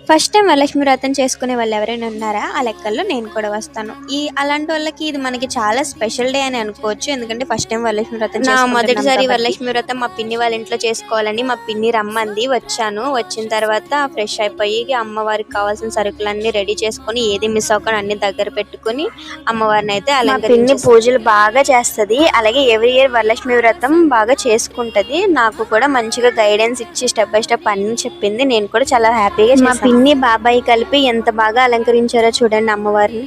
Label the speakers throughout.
Speaker 1: First time Varalakshmi వ్రతం చేసుకునే వాళ్ళు ఎవరైనా ఉన్నారా? ఆ లెక్కల్లో నేను కూడా వస్తాను. అలాంటి వాళ్ళకి ఇది మనకి చాలా స్పెషల్ డే అని అనుకోవచ్చు. ఎందుకంటే ఫస్ట్ టైం వరలక్ష్మి వ్రతం చేసుకుంటున్నాం మొదటిసారి కాబట్టి. వరలక్ష్మి వ్రతం మా పిన్ని వాళ్ళ ఇంట్లో చేసుకోవాలని మా పిన్ని రమ్మంది. వచ్చాను. వచ్చిన తర్వాత ఫ్రెష్ అయిపోయి అమ్మవారికి కావాల్సిన సరుకులన్నీ రెడీ చేసుకొని ఏది మిస్ అవ్వకుండా అన్ని దగ్గర పెట్టుకుని అమ్మవారిని అయితే పిన్ని పూజలు బాగా చేస్తది. అలాగే ఎవ్రీ ఇయర్ వరలక్ష్మి వ్రతం బాగా చేసుకుంటది. నాకు కూడా మంచిగా గైడెన్స్ ఇచ్చి స్టెప్ బై స్టెప్ అన్ని చెప్పింది. నేను కూడా చాలా హ్యాపీగా చేశాను. పిన్ని బాబాయ్ కలిపి ఎంత బాగా అలంకరించారో చూడండి అమ్మవారిని.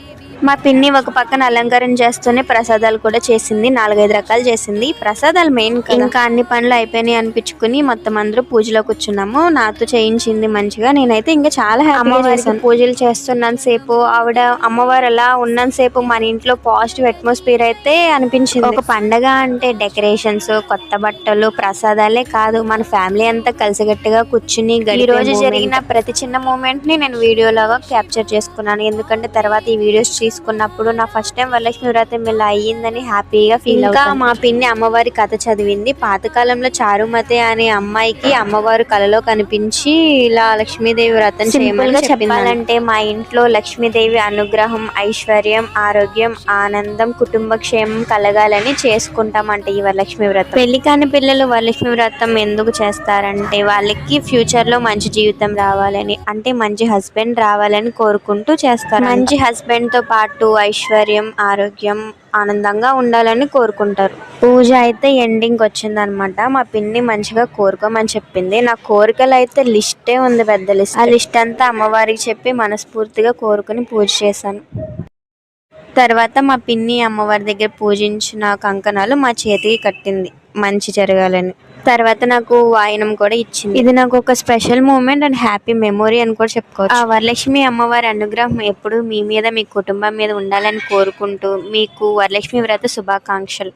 Speaker 1: మా పిన్ని ఒక పక్కన అలంకరణ చేస్తూనే ప్రసాదాలు కూడా చేసింది. 4-5 రకాలు చేసింది. ప్రసాదాలు మెయిన్. ఇంకా అన్ని పనులు అయిపోయినాయి అనిపించుకుని మొత్తం అందరూ పూజలో కూర్చున్నాము. నాతో చేయించింది మంచిగా. నేనైతే ఇంకా చాలా హ్యాపీగా చేశాను. పూజలు చేస్తున్నంత సేపు ఆవిడ అమ్మవారు అలా ఉన్నంత సేపు మన ఇంట్లో పాజిటివ్ అట్మాస్ఫియర్ అయితే అనిపించింది. ఒక పండగ అంటే డెకరేషన్స్, కొత్త బట్టలు, ప్రసాదాలే కాదు, మన ఫ్యామిలీ అంతా కలిసిగట్టుగా కూర్చుని ఈ రోజు జరిగిన ప్రతి చిన్న మూమెంట్ ని నేను వీడియో లాగా క్యాప్చర్ చేసుకున్నాను. ఎందుకంటే తర్వాత ఈ వీడియోస్ తీసుకున్నప్పుడు నా ఫస్ట్ టైం వరలక్ష్మి వ్రతం ఇలా అయ్యిందని హ్యాపీగా ఫీల్ అవుతాను. ఇంకా మా పిన్ని అమ్మవారి కథ చదివింది. పాతకాలంలో చారుమతి అనే అమ్మాయికి అమ్మవారు కలలో కనిపించి ఇలా లక్ష్మీదేవి వ్రతం చేయమని చెప్పాలంటే మా ఇంట్లో లక్ష్మీదేవి అనుగ్రహం, ఐశ్వర్యం, ఆరోగ్యం, ఆనందం, కుటుంబ క్షేమం కలగాలని చేసుకుంటామంట ఈ వరలక్ష్మి వ్రతం. పెళ్లి కాని పిల్లలు వరలక్ష్మి వ్రతం ఎందుకు చేస్తారంటే వాళ్ళకి ఫ్యూచర్ లో మంచి జీవితం రావాలని, అంటే మంచి హస్బెండ్ రావాలని కోరుకుంటూ చేస్తారు. మంచి హస్బెండ్ తో పాటు ఐశ్వర్యం, ఆరోగ్యం, ఆనందంగా ఉండాలని కోరుకుంటారు. పూజ అయితే ఎండింగ్ వచ్చిందనమాట. మా పిన్ని మంచిగా కోరుకోమని చెప్పింది. నా కోరికలు అయితే లిస్టే ఉంది, పెద్ద లిస్ట్. ఆ లిస్ట్ అంతా అమ్మవారికి చెప్పి మనస్ఫూర్తిగా కోరుకుని పూజ చేశాను. తర్వాత మా పిన్ని అమ్మవారి దగ్గర పూజించిన కంకణాలు మా చేతికి కట్టింది మంచి జరగాలని. తర్వాత నాకు వాయనం కూడా ఇచ్చింది. ఇది నాకు ఒక special moment and happy memory అని కూడా చెప్పుకోవచ్చు. ఆ వరలక్ష్మి అమ్మవారి అనుగ్రహం ఎప్పుడు మీ మీద, మీ కుటుంబం మీద ఉండాలని కోరుకుంటూ మీకు వరలక్ష్మి వ్రత శుభాకాంక్షలు.